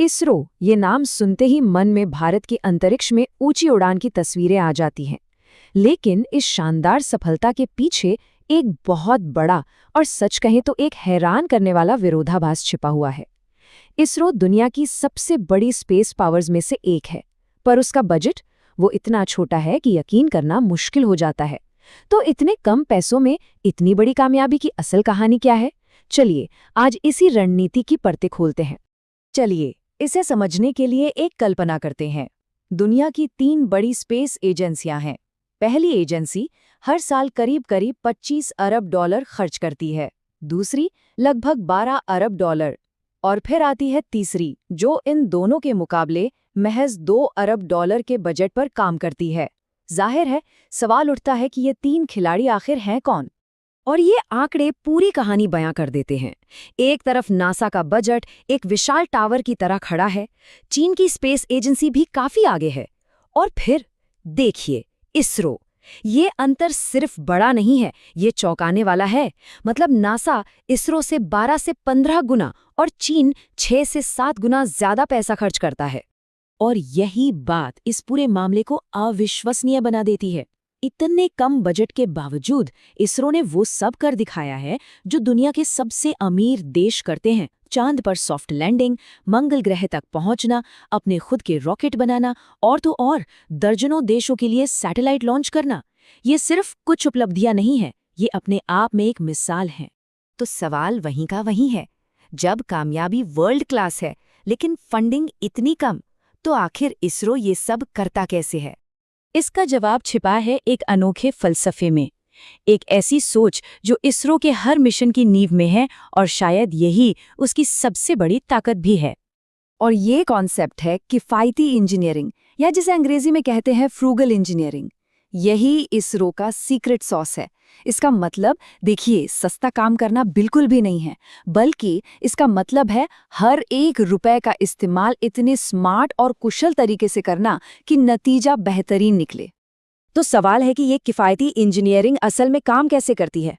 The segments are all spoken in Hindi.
इसरो ये नाम सुनते ही मन में भारत की अंतरिक्ष में ऊंची उड़ान की तस्वीरें आ जाती हैं। लेकिन इस शानदार सफलता के पीछे एक बहुत बड़ा और सच कहें तो एक हैरान करने वाला विरोधाभास छिपा हुआ है। इसरो दुनिया की सबसे बड़ी स्पेस पावर्स में से एक है, पर उसका बजट वो इतना छोटा है कि यकीन करना मुश्किल हो जाता है। तो इतने कम पैसों में इतनी बड़ी कामयाबी की असल कहानी क्या है? चलिए आज इसी रणनीति की परतें खोलते हैं। चलिए इसे समझने के लिए एक कल्पना करते हैं। दुनिया की 3 बड़ी स्पेस एजेंसियां हैं। पहली एजेंसी हर साल करीब 25 अरब डॉलर खर्च करती है, दूसरी लगभग 12 अरब डॉलर, और फिर आती है तीसरी जो इन दोनों के मुकाबले महज 2 अरब डॉलर के बजट पर काम करती है। जाहिर है, सवाल उठता है कि ये 3 खिलाड़ी आखिर हैं कौन? और ये आंकड़े पूरी कहानी बयां कर देते हैं। एक तरफ नासा का बजट एक विशाल टावर की तरह खड़ा है, चीन की स्पेस एजेंसी भी काफी आगे है, और फिर देखिए इसरो। ये अंतर सिर्फ बड़ा नहीं है, ये चौंकाने वाला है। मतलब नासा इसरो से 12 से 15 गुना और चीन 6 से 7 गुना ज्यादा पैसा खर्च करता है। और यही बात इस पूरे मामले को अविश्वसनीय बना देती है। इतने कम बजट के बावजूद इसरो ने वो सब कर दिखाया है जो दुनिया के सबसे अमीर देश करते हैं। चांद पर सॉफ्ट लैंडिंग, मंगल ग्रह तक पहुंचना, अपने खुद के रॉकेट बनाना, और तो और दर्जनों देशों के लिए सैटेलाइट लॉन्च करना। ये सिर्फ कुछ उपलब्धियां नहीं हैं, ये अपने आप में एक मिसाल है। तो सवाल वहीं का वहीं है, जब कामयाबी वर्ल्ड क्लास है लेकिन फंडिंग इतनी कम, तो आखिर इसरो ये सब करता कैसे है? इसका जवाब छिपा है एक अनोखे फलसफे में, एक ऐसी सोच जो इसरो के हर मिशन की नींव में है, और शायद यही उसकी सबसे बड़ी ताकत भी है। और ये कॉन्सेप्ट है किफायती इंजीनियरिंग, या जिसे अंग्रेजी में कहते हैं फ्रूगल इंजीनियरिंग। यही इसरो का सीक्रेट सॉस है। इसका मतलब देखिए, सस्ता काम करना बिल्कुल भी नहीं है, बल्कि इसका मतलब है हर एक रुपए का इस्तेमाल इतने स्मार्ट और कुशल तरीके से करना कि नतीजा बेहतरीन निकले। तो सवाल है कि ये किफायती इंजीनियरिंग असल में काम कैसे करती है?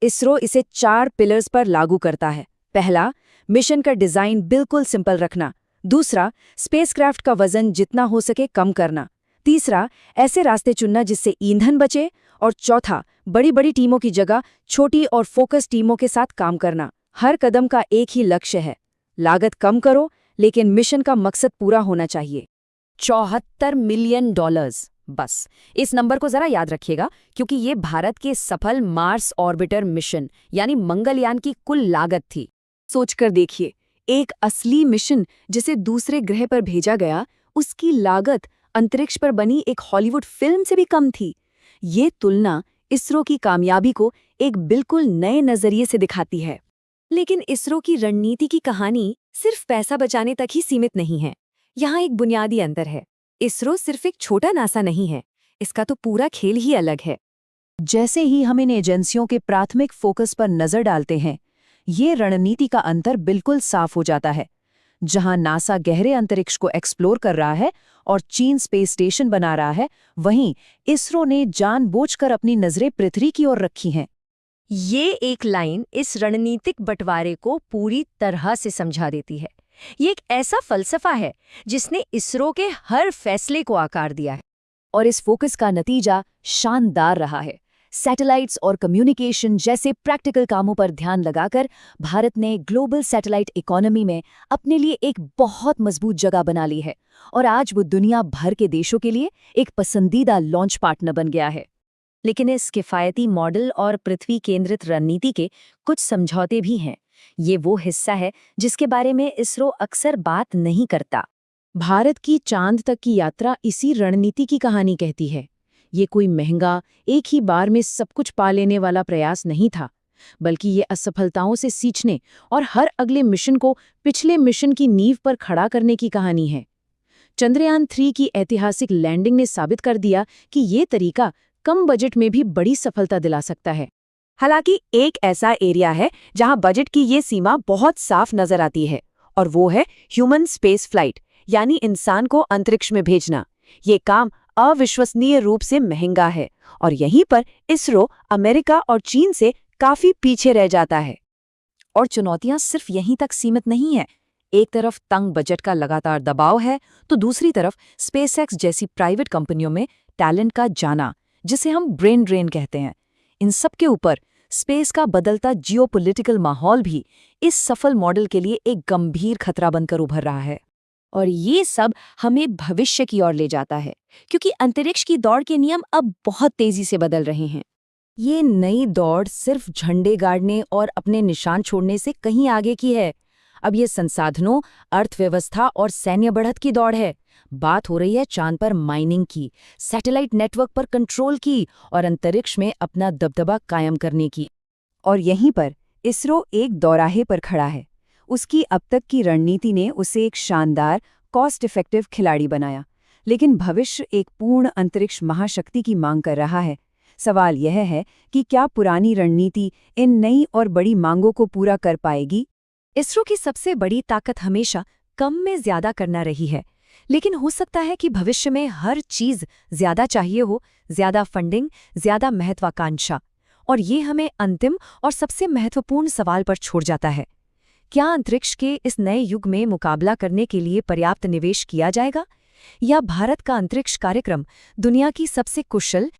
इसरो इसे 4 पिलर्स पर लागू करता है। पहला, मिशन का डिजाइन बिल्कुल सिंपल रखना। दूसरा, स्पेसक्राफ्ट का वजन जितना हो सके कम करना। तीसरा, ऐसे रास्ते चुनना जिससे ईंधन बचे। और चौथा, बड़ी बड़ी टीमों की जगह छोटी और फोकस टीमों के साथ काम करना। हर कदम का एक ही लक्ष्य है, लागत कम करो लेकिन मिशन का मकसद पूरा होना चाहिए। 74 मिलियन डॉलर्स, बस इस नंबर को जरा याद रखिएगा, क्योंकि ये भारत के सफल मार्स ऑर्बिटर मिशन यानी मंगलयान की कुल लागत थी। सोचकर देखिए, एक असली मिशन जिसे दूसरे ग्रह पर भेजा गया, उसकी लागत अंतरिक्ष पर बनी एक हॉलीवुड फिल्म से भी कम थी। ये तुलना इसरो की कामयाबी को एक बिल्कुल नए नजरिए से दिखाती है। लेकिन इसरो की रणनीति की कहानी सिर्फ पैसा बचाने तक ही सीमित नहीं है। यहाँ एक बुनियादी अंतर है। इसरो सिर्फ एक छोटा नासा नहीं है, इसका तो पूरा खेल ही अलग है। जैसे ही हम इन एजेंसियों के प्राथमिक फोकस पर नजर डालते हैं, ये रणनीति का अंतर बिल्कुल साफ हो जाता है। जहां नासा गहरे अंतरिक्ष को एक्सप्लोर कर रहा है और चीन स्पेस स्टेशन बना रहा है, वहीं इसरो ने जानबूझकर अपनी नजरें पृथ्वी की ओर रखी हैं। ये एक लाइन इस रणनीतिक बंटवारे को पूरी तरह से समझा देती है। ये एक ऐसा फलसफा है जिसने इसरो के हर फैसले को आकार दिया है, और इस फोकस का नतीजा शानदार रहा है। सैटेलाइट्स और कम्युनिकेशन जैसे प्रैक्टिकल कामों पर ध्यान लगाकर भारत ने ग्लोबल सैटेलाइट इकोनॉमी में अपने लिए एक बहुत मजबूत जगह बना ली है, और आज वो दुनिया भर के देशों के लिए एक पसंदीदा लॉन्च पार्टनर बन गया है। लेकिन इस किफायती मॉडल और पृथ्वी केंद्रित रणनीति के कुछ समझौते भी हैं। ये वो हिस्सा है जिसके बारे में इसरो अक्सर बात नहीं करता। भारत की चांद तक की यात्रा इसी रणनीति की कहानी कहती है। ये कोई महंगा, एक ही बार में सब कुछ पा लेने वाला प्रयास नहीं था, बल्कि ये असफलताओं से सीखने और हर अगले मिशन को पिछले मिशन की नींव पर खड़ा करने की कहानी है। चंद्रयान 3 की ऐतिहासिक लैंडिंग ने साबित कर दिया कि ये तरीका कम बजट में भी बड़ी सफलता दिला सकता है। हालांकि एक ऐसा एरिया है जहां बजट की ये सीमा बहुत साफ नजर आती है, और वो है ह्यूमन स्पेस फ्लाइट, यानी इंसान को अंतरिक्ष में भेजना। ये काम अविश्वसनीय रूप से महंगा है, और यहीं पर इसरो अमेरिका और चीन से काफी पीछे रह जाता है। और चुनौतियां सिर्फ यहीं तक सीमित नहीं है। एक तरफ तंग बजट का लगातार दबाव है, तो दूसरी तरफ स्पेसएक्स जैसी प्राइवेट कंपनियों में टैलेंट का जाना, जिसे हम ब्रेन ड्रेन कहते हैं। इन सब के ऊपर स्पेस का बदलता जियोपॉलिटिकल माहौल भी इस सफल मॉडल के लिए एक गंभीर खतरा बनकर उभर रहा है। और ये सब हमें भविष्य की ओर ले जाता है, क्योंकि अंतरिक्ष की दौड़ के नियम अब बहुत तेजी से बदल रहे हैं। ये नई दौड़ सिर्फ झंडे गाड़ने और अपने निशान छोड़ने से कहीं आगे की है। अब ये संसाधनों, अर्थव्यवस्था और सैन्य बढ़त की दौड़ है। बात हो रही है चांद पर माइनिंग की, सैटेलाइट नेटवर्क पर कंट्रोल की और अंतरिक्ष में अपना दबदबा कायम करने की। और यहीं पर इसरो एक दौराहे पर खड़ा है। उसकी अब तक की रणनीति ने उसे एक शानदार, कॉस्ट इफेक्टिव खिलाड़ी बनाया, लेकिन भविष्य एक पूर्ण अंतरिक्ष महाशक्ति की मांग कर रहा है। सवाल यह है कि क्या पुरानी रणनीति इन नई और बड़ी मांगों को पूरा कर पाएगी? इसरो की सबसे बड़ी ताकत हमेशा कम में ज्यादा करना रही है, लेकिन हो सकता है कि भविष्य में हर चीज ज्यादा चाहिए हो, ज्यादा फंडिंग, ज्यादा महत्वाकांक्षा। और ये हमें अंतिम और सबसे महत्वपूर्ण सवाल पर छोड़ जाता है। क्या अंतरिक्ष के इस नए युग में मुकाबला करने के लिए पर्याप्त निवेश किया जाएगा, या भारत का अंतरिक्ष कार्यक्रम दुनिया की सबसे कुशल